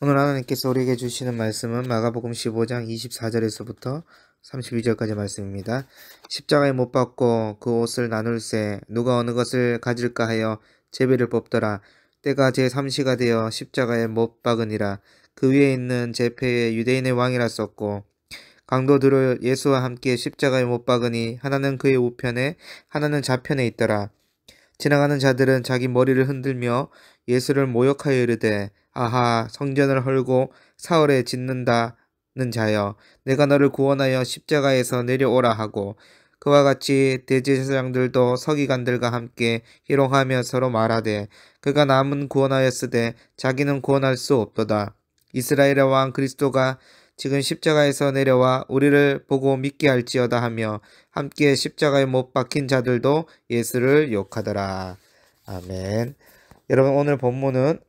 오늘 하나님께서 우리에게 주시는 말씀은 마가복음 15장 24절에서부터 32절까지 말씀입니다. 십자가에 못 박고 그 옷을 나눌세 누가 어느 것을 가질까 하여 제비를 뽑더라. 때가 제3시가 되어 십자가에 못 박으니라. 그 위에 있는 제패에 유대인의 왕이라 썼고 강도들을 예수와 함께 십자가에 못 박으니 하나는 그의 우편에 하나는 좌편에 있더라. 지나가는 자들은 자기 머리를 흔들며 예수를 모욕하여 이르되 아하 성전을 헐고 사흘에 짓는다는 자여 내가 너를 구원하여 십자가에서 내려오라 하고 그와 같이 대제사장들도 서기관들과 함께 희롱하며 서로 말하되 그가 남은 구원하였으되 자기는 구원할 수 없도다. 이스라엘의 왕 그리스도가 지금 십자가에서 내려와 우리를 보고 믿게 할지어다 하며 함께 십자가에 못 박힌 자들도 예수를 욕하더라. 아멘. 여러분 오늘 본문은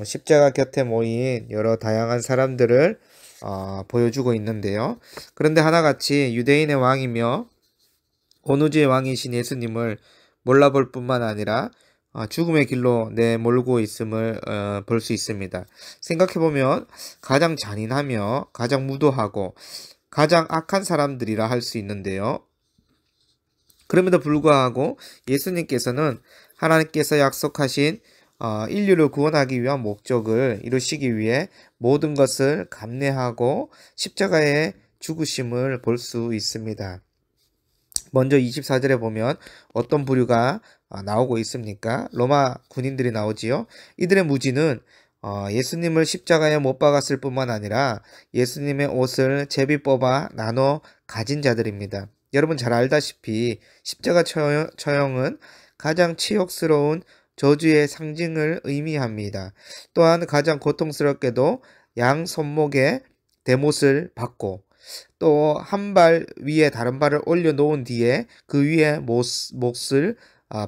십자가 곁에 모인 여러 다양한 사람들을 보여주고 있는데요. 그런데 하나같이 유대인의 왕이며 온우주의 왕이신 예수님을 몰라볼 뿐만 아니라 죽음의 길로 내몰고 있음을 볼 수 있습니다. 생각해보면 가장 잔인하며 가장 무도하고 가장 악한 사람들이라 할 수 있는데요. 그럼에도 불구하고 예수님께서는 하나님께서 약속하신 인류를 구원하기 위한 목적을 이루시기 위해 모든 것을 감내하고 십자가에 죽으심을 볼 수 있습니다. 먼저 24절에 보면 어떤 부류가 나오고 있습니까? 로마 군인들이 나오지요. 이들의 무지는 예수님을 십자가에 못 박았을 뿐만 아니라 예수님의 옷을 제비 뽑아 나눠 가진 자들입니다. 여러분 잘 알다시피 십자가 처형은 가장 치욕스러운 저주의 상징을 의미합니다. 또한 가장 고통스럽게도 양 손목에 대못을 받고 또 한 발 위에 다른 발을 올려놓은 뒤에 그 위에 못을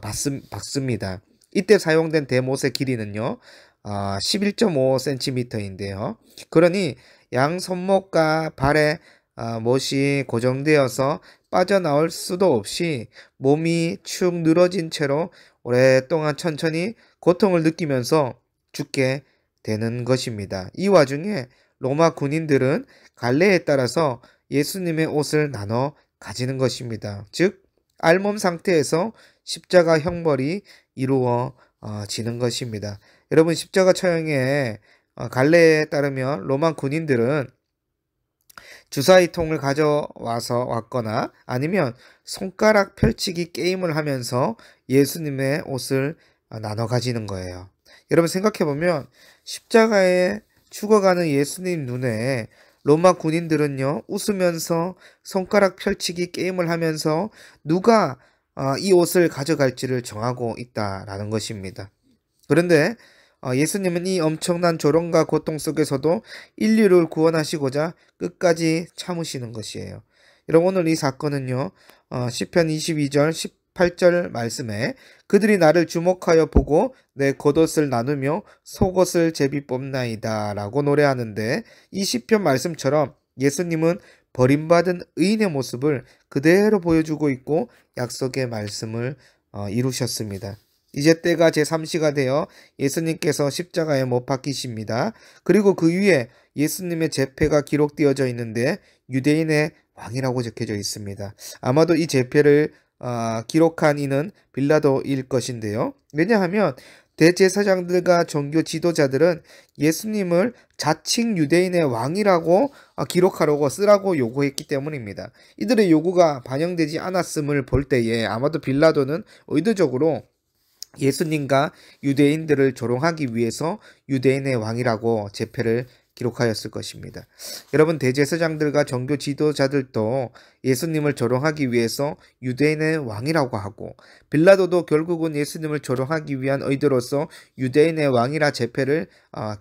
박습니다. 이때 사용된 대못의 길이는요 11.5cm인데요. 그러니 양 손목과 발에 못이 고정되어서 빠져나올 수도 없이 몸이 축 늘어진 채로 오랫동안 천천히 고통을 느끼면서 죽게 되는 것입니다. 이 와중에 로마 군인들은 갈래에 따라서 예수님의 옷을 나눠 가지는 것입니다. 즉 알몸 상태에서 십자가 형벌이 이루어지는 것입니다. 여러분 십자가 처형의 갈래에 따르면 로마 군인들은 주사위 통을 왔거나 아니면 손가락 펼치기 게임을 하면서 예수님의 옷을 나눠 가지는 거예요. 여러분 생각해보면 십자가에 죽어가는 예수님 눈에 로마 군인들은요 웃으면서 손가락 펼치기 게임을 하면서 누가 이 옷을 가져갈지를 정하고 있다라는 것입니다. 그런데 예수님은 이 엄청난 조롱과 고통 속에서도 인류를 구원하시고자 끝까지 참으시는 것이에요. 여러분 오늘 이 사건은요 시편 22절 18절 말씀에 그들이 나를 주목하여 보고 내 겉옷을 나누며 속옷을 제비 뽑나이다 라고 노래하는데 이 시편 말씀처럼 예수님은 버림받은 의인의 모습을 그대로 보여주고 있고 약속의 말씀을 이루셨습니다. 이제 때가 제3시가 되어 예수님께서 십자가에 못 박히십니다. 그리고 그 위에 예수님의 제패가 기록되어져 있는데 유대인의 왕이라고 적혀져 있습니다. 아마도 이 제패를 기록한 이는 빌라도일 것인데요. 왜냐하면 대제사장들과 종교 지도자들은 예수님을 자칭 유대인의 왕이라고 기록하라고 쓰라고 요구했기 때문입니다. 이들의 요구가 반영되지 않았음을 볼 때에 아마도 빌라도는 의도적으로 예수님과 유대인들을 조롱하기 위해서 유대인의 왕이라고 제패를 기록하였을 것입니다. 여러분 대제사장들과 종교 지도자들도 예수님을 조롱하기 위해서 유대인의 왕이라고 하고 빌라도도 결국은 예수님을 조롱하기 위한 의도로서 유대인의 왕이라 제패를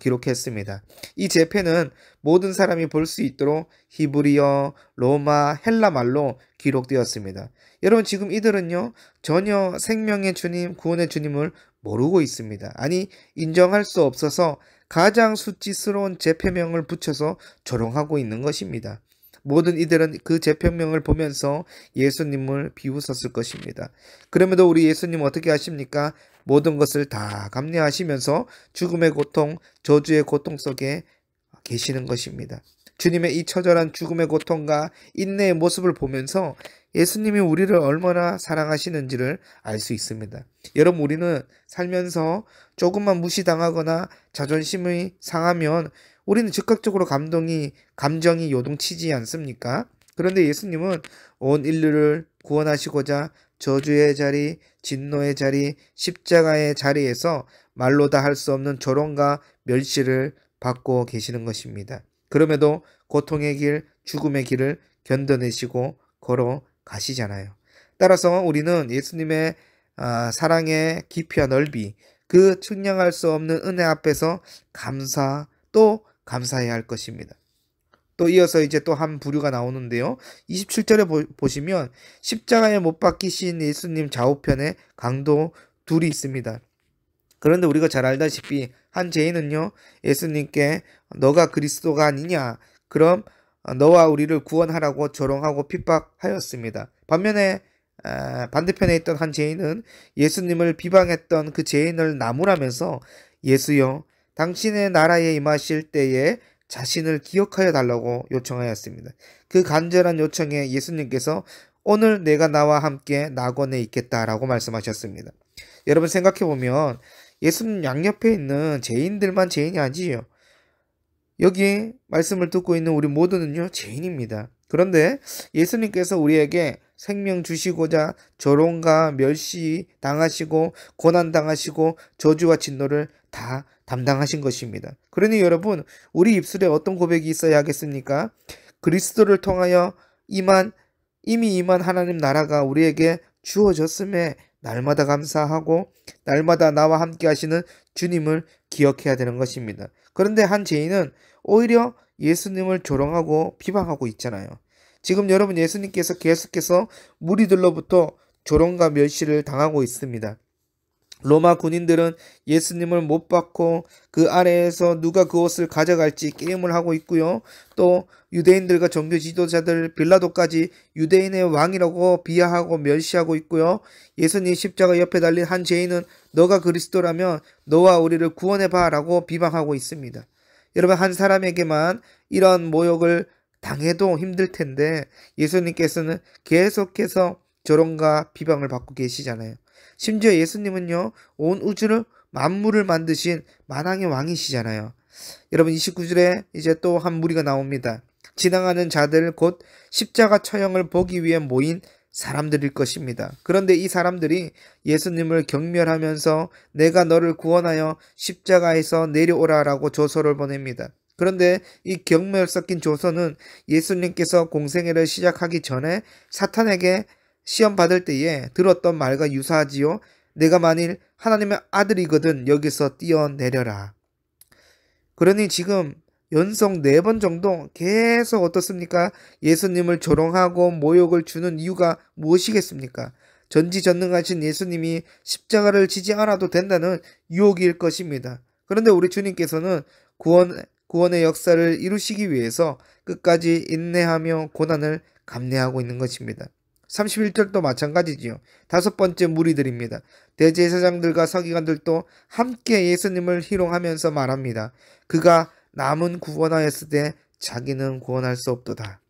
기록했습니다. 이 제패는 모든 사람이 볼 수 있도록 히브리어, 로마, 헬라 말로 기록되었습니다. 여러분 지금 이들은요 전혀 생명의 주님, 구원의 주님을 모르고 있습니다. 아니 인정할 수 없어서 가장 수치스러운 제패명을 붙여서 조롱하고 있는 것입니다. 모든 이들은 그 제패명을 보면서 예수님을 비웃었을 것입니다. 그럼에도 우리 예수님 어떻게 하십니까? 모든 것을 다 감내하시면서 죽음의 고통, 저주의 고통 속에 계시는 것입니다. 주님의 이 처절한 죽음의 고통과 인내의 모습을 보면서 예수님이 우리를 얼마나 사랑하시는지를 알 수 있습니다. 여러분, 우리는 살면서 조금만 무시당하거나 자존심이 상하면 우리는 즉각적으로 감정이 요동치지 않습니까? 그런데 예수님은 온 인류를 구원하시고자 저주의 자리, 진노의 자리, 십자가의 자리에서 말로 다 할 수 없는 조롱과 멸시를 받고 계시는 것입니다. 그럼에도 고통의 길, 죽음의 길을 견뎌내시고 걸어가시잖아요. 따라서 우리는 예수님의 사랑의 깊이와 넓이, 그 측량할 수 없는 은혜 앞에서 또 감사해야 할 것입니다. 또 이어서 이제 또 한 부류가 나오는데요. 27절에 보시면 십자가에 못 박히신 예수님 좌우편에 강도 둘이 있습니다. 그런데 우리가 잘 알다시피 한 죄인은요, 예수님께 너가 그리스도가 아니냐, 그럼 너와 우리를 구원하라고 조롱하고 핍박하였습니다. 반면에 반대편에 있던 한 죄인은 예수님을 비방했던 그 죄인을 나무라면서 예수여, 당신의 나라에 임하실 때에 자신을 기억하여 달라고 요청하였습니다. 그 간절한 요청에 예수님께서 오늘 내가 나와 함께 낙원에 있겠다라고 말씀하셨습니다. 여러분, 생각해보면 예수님 양옆에 있는 죄인들만 죄인이 아니지요. 여기 말씀을 듣고 있는 우리 모두는요, 죄인입니다. 그런데 예수님께서 우리에게 생명 주시고자 조롱과 멸시 당하시고 고난 당하시고 저주와 진노를 다 담당하신 것입니다. 그러니 여러분, 우리 입술에 어떤 고백이 있어야 하겠습니까? 그리스도를 통하여 이미 임한 하나님 나라가 우리에게 주어졌음에 날마다 감사하고 날마다 나와 함께 하시는 주님을 기억해야 되는 것입니다. 그런데 한 죄인은 오히려 예수님을 조롱하고 비방하고 있잖아요. 지금 여러분, 예수님께서 계속해서 무리들로부터 조롱과 멸시를 당하고 있습니다. 로마 군인들은 예수님을 못 박고 그 아래에서 누가 그 옷을 가져갈지 게임을 하고 있고요. 또 유대인들과 종교 지도자들 빌라도까지 유대인의 왕이라고 비하하고 멸시하고 있고요. 예수님 십자가 옆에 달린 한 죄인은 너가 그리스도라면 너와 우리를 구원해봐 라고 비방하고 있습니다. 여러분, 한 사람에게만 이런 모욕을 당해도 힘들 텐데 예수님께서는 계속해서 조롱과 비방을 받고 계시잖아요. 심지어 예수님은요, 온 우주를 만물을 만드신 만왕의 왕이시잖아요. 여러분, 29절에 이제 또 한 무리가 나옵니다. 지나가는 자들 곧 십자가 처형을 보기 위해 모인 사람들일 것입니다. 그런데 이 사람들이 예수님을 경멸하면서 내가 너를 구원하여 십자가에서 내려오라라고 조서를 보냅니다. 그런데 이 경멸 섞인 조서는 예수님께서 공생애를 시작하기 전에 사탄에게 시험 받을 때에 들었던 말과 유사하지요. 내가 만일 하나님의 아들이거든 여기서 뛰어내려라. 그러니 지금 연속 4번 정도 계속 어떻습니까? 예수님을 조롱하고 모욕을 주는 이유가 무엇이겠습니까? 전지전능하신 예수님이 십자가를 지지 않아도 된다는 유혹일 것입니다. 그런데 우리 주님께서는 구원의 역사를 이루시기 위해서 끝까지 인내하며 고난을 감내하고 있는 것입니다. 31절도 마찬가지지요. 5번째 무리들입니다. 대제사장들과 서기관들도 함께 예수님을 희롱하면서 말합니다. 그가 남은 구원하였을 때 자기는 구원할 수 없도다.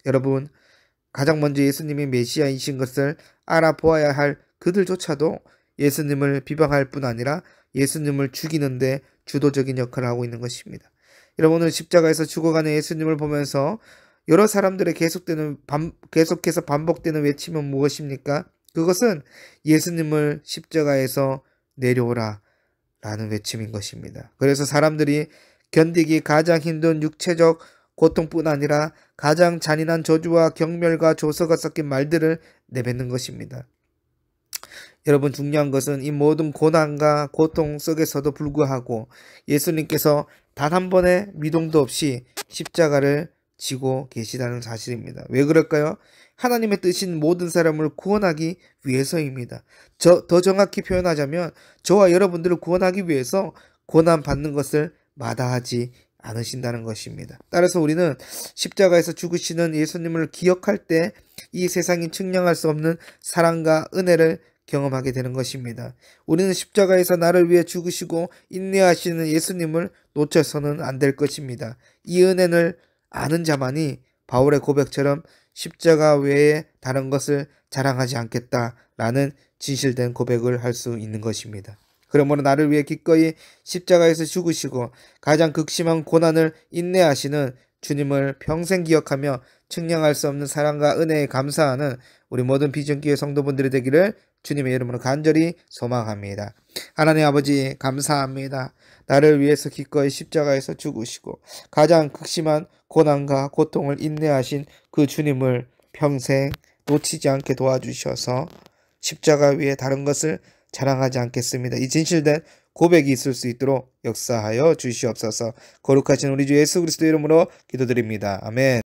여러분, 가장 먼저 예수님이 메시아이신 것을 알아보아야 할 그들조차도 예수님을 비방할 뿐 아니라 예수님을 죽이는데 주도적인 역할을 하고 있는 것입니다. 여러분, 오늘 십자가에서 죽어가는 예수님을 보면서 여러 사람들의 계속해서 반복되는 외침은 무엇입니까? 그것은 예수님을 십자가에서 내려오라 라는 외침인 것입니다. 그래서 사람들이 견디기 가장 힘든 육체적 고통뿐 아니라 가장 잔인한 저주와 경멸과 조서가 섞인 말들을 내뱉는 것입니다. 여러분, 중요한 것은 이 모든 고난과 고통 속에서도 불구하고 예수님께서 단 한 번의 미동도 없이 십자가를 지고 계시다는 사실입니다. 왜 그럴까요? 하나님의 뜻인 모든 사람을 구원하기 위해서입니다. 더 정확히 표현하자면 저와 여러분들을 구원하기 위해서 고난받는 것을 마다하지 않으신다는 것입니다. 따라서 우리는 십자가에서 죽으시는 예수님을 기억할 때 이 세상이 측량할 수 없는 사랑과 은혜를 경험하게 되는 것입니다. 우리는 십자가에서 나를 위해 죽으시고 인내하시는 예수님을 놓쳐서는 안 될 것입니다. 이 은혜를 아는 자만이 바울의 고백처럼 십자가 외에 다른 것을 자랑하지 않겠다라는 진실된 고백을 할 수 있는 것입니다. 그러므로 나를 위해 기꺼이 십자가에서 죽으시고 가장 극심한 고난을 인내하시는 주님을 평생 기억하며 측량할 수 없는 사랑과 은혜에 감사하는 우리 모든 비전교회 성도분들이 되기를 주님의 이름으로 간절히 소망합니다. 하나님 아버지 감사합니다. 나를 위해서 기꺼이 십자가에서 죽으시고 가장 극심한 고난과 고통을 인내하신 그 주님을 평생 놓치지 않게 도와주셔서 십자가 위에 다른 것을 자랑하지 않겠습니다. 이 진실된 고백이 있을 수 있도록 역사하여 주시옵소서. 거룩하신 우리 주 예수 그리스도 이름으로 기도드립니다. 아멘.